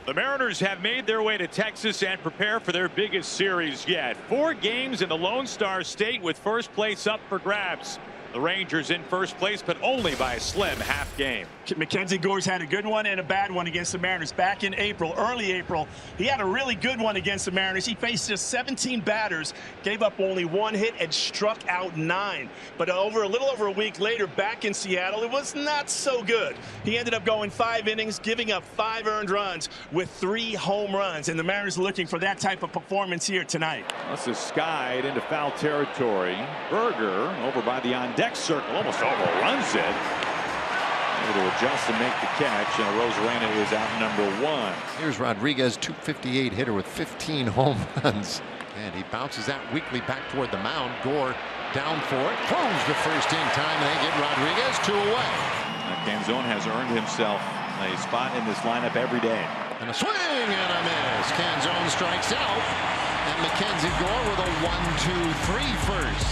The Mariners have made their way to Texas and prepare for their biggest series yet. 4 games in the Lone Star State with first place up for grabs. The Rangers in first place, but only by a slim half game. Mackenzie Gore's had a good one and a bad one against the Mariners. Back in April, early April, he had a really good one against the Mariners. He faced just 17 batters, gave up only 1 hit, and struck out 9. But a little over a week later, back in Seattle, it was not so good. He ended up going 5 innings, giving up 5 earned runs with 3 home runs. And the Mariners are looking for that type of performance here tonight. This is skied into foul territory. Berger over by the on-deck circle, almost overruns it. Able to adjust and make the catch, and Rosarena is out number 1. Here's Rodriguez, .258 hitter with 15 home runs. And he bounces that weakly back toward the mound. Gore down for it. Throws the first in time. They get Rodriguez 2 away. Canzone has earned himself a spot in this lineup every day. And a swing and a miss. Canzone strikes out. And Mackenzie Gore with a 1-2-3 first.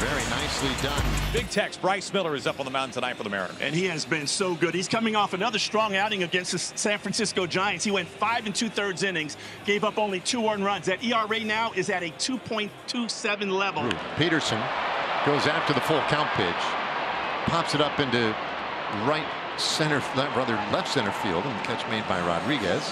Very nicely done. Big Tex Bryce Miller is up on the mound tonight for the Mariners. And he has been so good. He's coming off another strong outing against the San Francisco Giants. He went 5 2/3 innings, gave up only 2 earned runs. That ERA now is at a 2.27 level. Peterson goes after the full count pitch, pops it up into left center field, and the catch made by Rodriguez.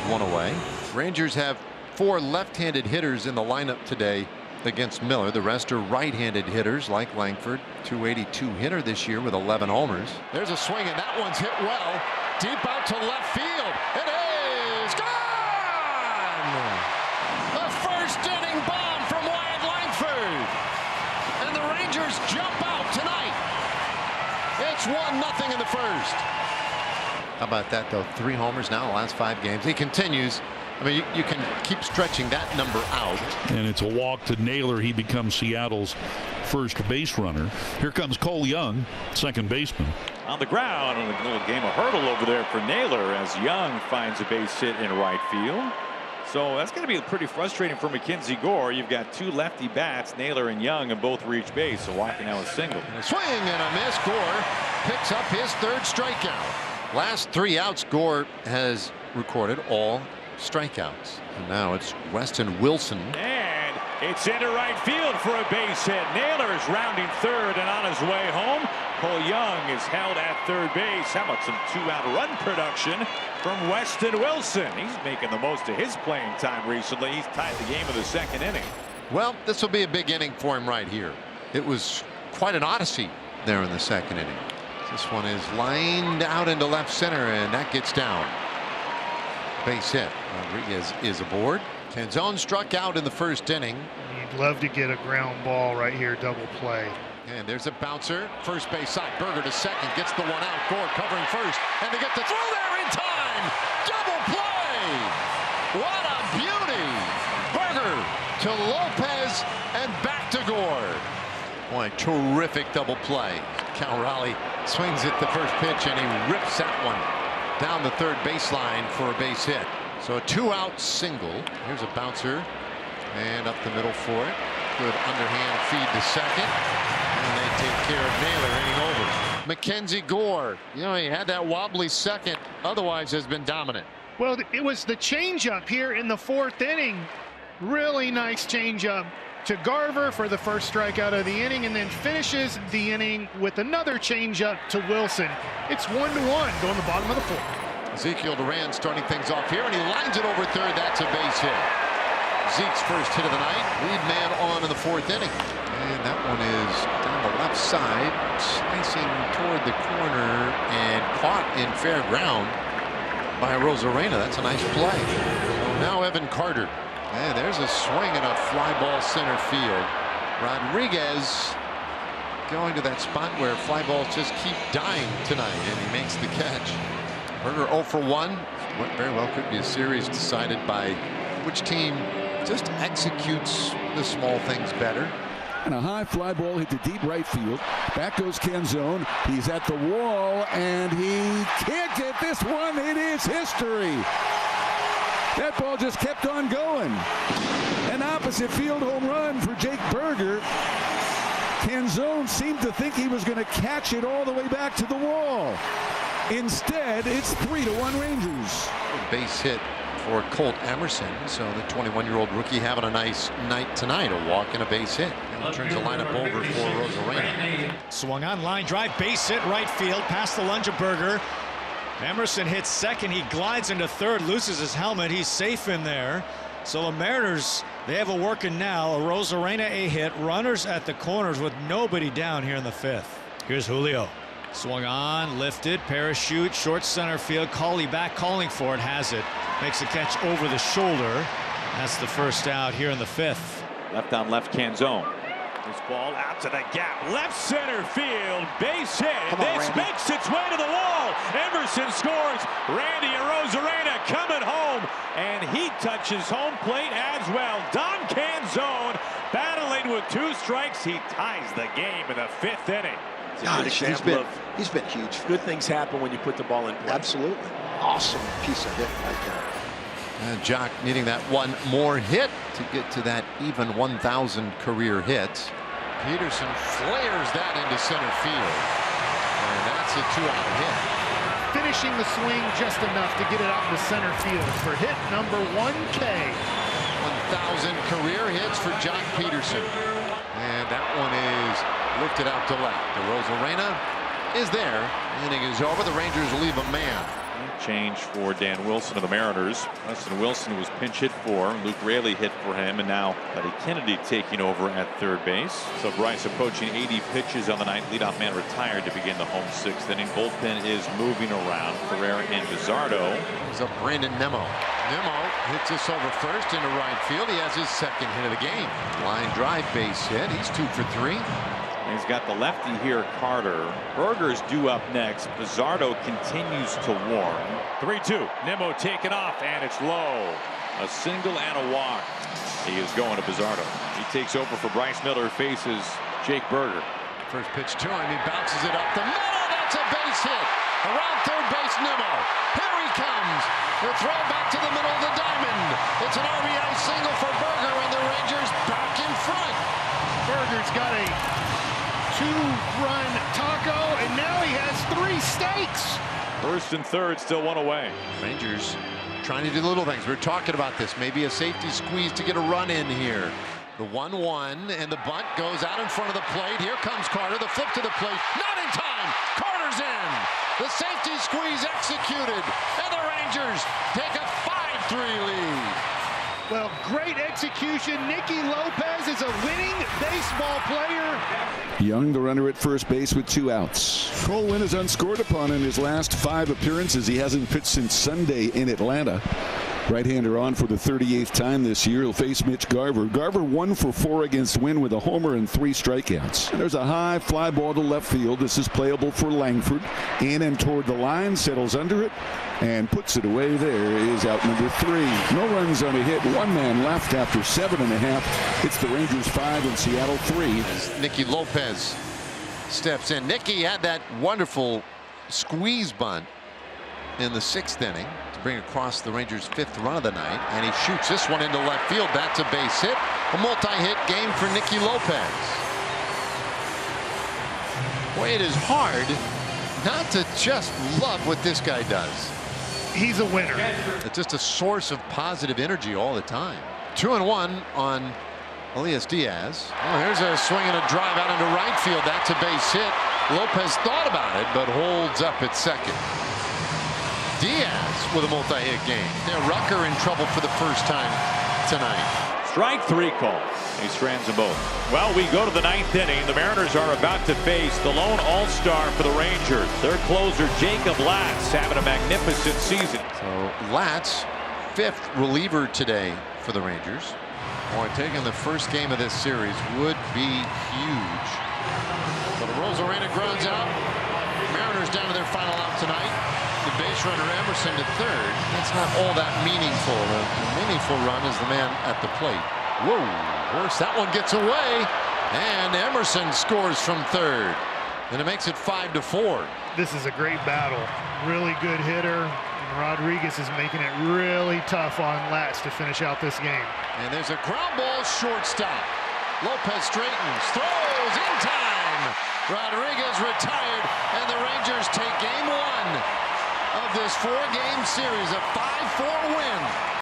1 away. Rangers have 4 left-handed hitters in the lineup today against Miller. The rest are right-handed hitters like Langford, .282 hitter this year with 11 homers. There's a swing, and that one's hit well deep out to left field. It is gone. The first inning bomb from Wyatt Langford, and the Rangers jump out tonight. It's 1-0 in the first. How about that, though? 3 homers now in the last 5 games. He continues. I mean, you can keep stretching that number out. And it's a walk to Naylor. He becomes Seattle's first base runner. Here comes Cole Young, second baseman. On the ground, and a little game of hurdle over there for Naylor as Young finds a base hit in right field. So that's going to be pretty frustrating for Mackenzie Gore. You've got 2 lefty bats, Naylor and Young, and both reach base. So walking out a single. And a swing and a miss. Gore picks up his 3rd strikeout. Last 3 outs, Gore has recorded all strikeouts. And now it's Weston Wilson. And it's into right field for a base hit. Naylor is rounding 3rd and on his way home. Cole Young is held at 3rd base. How about some 2-out run production from Weston Wilson? He's making the most of his playing time recently. He's tied the game of the 2nd inning. Well, this will be a big inning for him right here. It was quite an odyssey there in the 2nd inning. This one is lined out into left center, and that gets down. Base hit. Rodriguez is aboard. Canzone struck out in the 1st inning. You'd love to get a ground ball right here, double play. And there's a bouncer. First base side. Berger to second. Gets the 1 out. Gore covering first. And they get the throw there in time. Double play. What a beauty. Berger to Lopez and back to Gore. Boy, terrific double play. Cal Raleigh swings at the first pitch, and he rips that one down the 3rd baseline for a base hit. So a 2-out single. Here's a bouncer, and up the middle for it. Good underhand feed to second, and they take care of Naylor inning over. Mackenzie Gore, you know, he had that wobbly second, otherwise has been dominant. Well, it was the changeup here in the 4th inning. Really nice changeup to Garver for the first strikeout of the inning, and then finishes the inning with another changeup to Wilson. It's 1-1 going the bottom of the 4th. Ezekiel Duran starting things off here, and he lines it over 3rd. That's a base hit. Zeke's first hit of the night. Lead man on in the 4th inning. And that one is down the left side, slicing toward the corner and caught in fair ground by Rosarena. That's a nice play. So now Evan Carter. And there's a swing and a fly ball center field. Rodriguez going to that spot where fly balls just keep dying tonight, and he makes the catch. Berger 0 for 1. What very well could be a series decided by which team just executes the small things better. And a high fly ball hit to deep right field. Back goes Canzone. He's at the wall, and he can't get this one. It is history. That ball just kept on going. An opposite field home run for Jake Berger. Canzone seemed to think he was going to catch it all the way back to the wall. Instead, it's 3-1 Rangers. Base hit for Colt Emerson. So the 21-year-old rookie having a nice night tonight. A walk and a base hit. And turns the lineup over for Rosarena. Swung on, line drive, base hit, right field, past the Lungeberger. Emerson hits second. He glides into third, loses his helmet. He's safe in there. So the Mariners, they have a working now. A Rosarena a hit. Runners at the corners with nobody down here in the fifth. Here's Julio. Swung on, lifted, parachute, short center field. Cauley back, calling for it, has it. Makes a catch over the shoulder. That's the first out here in the fifth. Left on left Canzone. This ball out to the gap. Left center field. Base hit. This makes its way to the wall. Emerson scores. Randy Arozarena coming home. And he touches home plate as well. Don Canzone battling with 2 strikes. He ties the game in the 5th inning. Gosh, he's been huge. Good things happen when you put the ball in play. Absolutely. Awesome piece of hit right there. And Jock needing that one more hit to get to that even 1,000 career hits. Peterson flares that into center field. And that's a 2-out hit. Finishing the swing just enough to get it out to center field for hit number 1K. 1,000 career hits for Jock Peterson. And that one is lifted out to left. The Rosarena is there. Inning is over. The Rangers leave a man. Change for Dan Wilson of the Mariners. Weston Wilson was pinch hit for. Luke Raley hit for him, and now Buddy Kennedy taking over at third base. So Bryce approaching 80 pitches on the night. Leadoff man retired to begin the home 6th inning. Bullpen is moving around. Ferrer and Bizzardo. He's up Brandon Nemo. Nemo hits this over first into right field. He has his 2nd hit of the game. Line drive base hit. He's 2 for 3. He's got the lefty here, Carter. Berger's due up next. Bizzardo continues to warm. 3-2. Nemo taken off, and it's low. A single and a walk. He is going to Bizzardo. He takes over for Bryce Miller, faces Jake Berger. First pitch to him. He bounces it up the middle. That's a base hit. Around third base, Nemo. Here he comes. The throw back to the middle of the diamond. It's an RBI single for Berger, and the Rangers back in front. Berger's got a 2-run taco, and now he has 3 steaks. First and third, still 1 away. Rangers trying to do little things. We're talking about this. Maybe a safety squeeze to get a run in here. The 1-1, and the bunt goes out in front of the plate. Here comes Carter. The flip to the plate. Not in time. Carter's in. The safety squeeze executed, and the Rangers take a 5-3 lead. Well, great execution. Nicky Lopez is a winning baseball player. Young, the runner at first base with 2 outs. Cole Winn is unscored upon in his last 5 appearances. He hasn't pitched since Sunday in Atlanta. Right-hander on for the 38th time this year. He'll face Mitch Garver. Garver 1 for 4 against Winn with a homer and 3 strikeouts. And there's a high fly ball to left field. This is playable for Langford. In and toward the line, settles under it, and puts it away. There is out number 3. No runs on a hit. 1 man left after 7.5. It's the Rangers 5 and Seattle 3. As Nicky Lopez steps in. Nicky had that wonderful squeeze bunt in the 6th inning to bring across the Rangers' 5th run of the night, and he shoots this one into left field. That's a base hit. A multi-hit game for Nicky Lopez. Boy, it is hard not to just love what this guy does. He's a winner. It's just a source of positive energy all the time. 2-1 on Elias Diaz. Oh, here's a swing and a drive out into right field. That's a base hit. Lopez thought about it, but holds up at second. Diaz with a multi-hit game. Now Rucker in trouble for the first time tonight. Strike 3 call. He strands them both. Well, we go to the 9th inning. The Mariners are about to face the lone all-star for the Rangers. Their closer, Jacob Latz, having a magnificent season. So Latz, 5th reliever today for the Rangers. Boy, taking the first game of this series would be huge. But Rosarena grounds out. Mariners down to their final out tonight. The base runner Emerson to third. That's not all that meaningful. The meaningful run is the man at the plate. Whoa, worse. That one gets away, and Emerson scores from third, and it makes it 5-4. This is a great battle. Really good hitter, and Rodriguez is making it really tough on Latz to finish out this game. And there's a ground ball, shortstop. Lopez straightens, throws in time. Rodriguez retired, and the Rangers take game 1 of this 4-game series, a 5-4